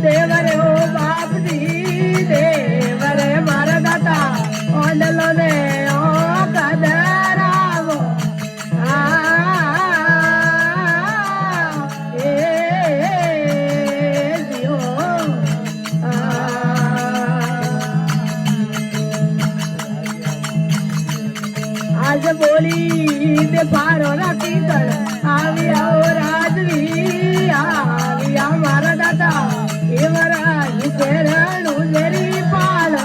देवरे ओ बाप जी देवरे मारा दाता ओंडलो ने ओ कदरावो आज बोली दे पारो ना कीकड़ आविया ओ राजवी आविया मारा दाता एवरा ही तेरणु मेरी पाल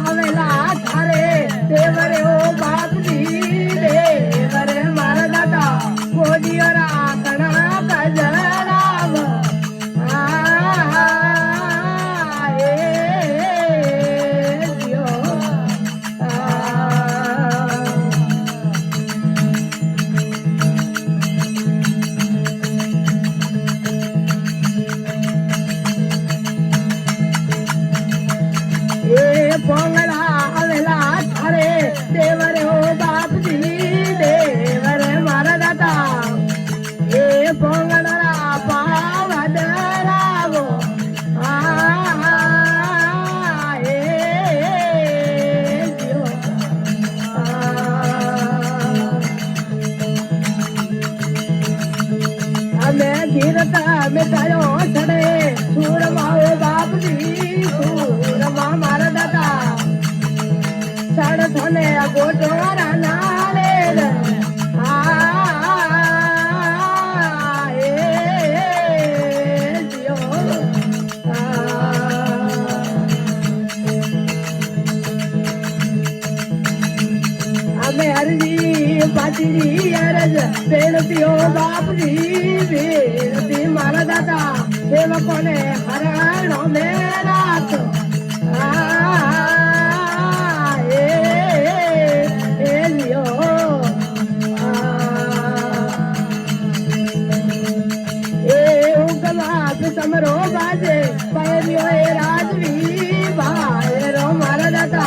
हवेला थारे देवरे ओ बाप जी देवरे मारा दादा बोलिया कणा कजराव पोंगला हवेला थारे देवरे ओ बाप जी देवरे मारा दाता ए पोंगला पावदरावो मैं गिरता में तारो चढ़े सूरमा ओ बाप जी सूरमा मारा दाता सड़ थने गोटोरा नाले हमें हरजी पाटी अरज बेनती ओ बाप जी बेनती मारा दाता सेवकों ने हरणों में रात समरो बाजे पैरियो राजवी भाई रो मारा दाता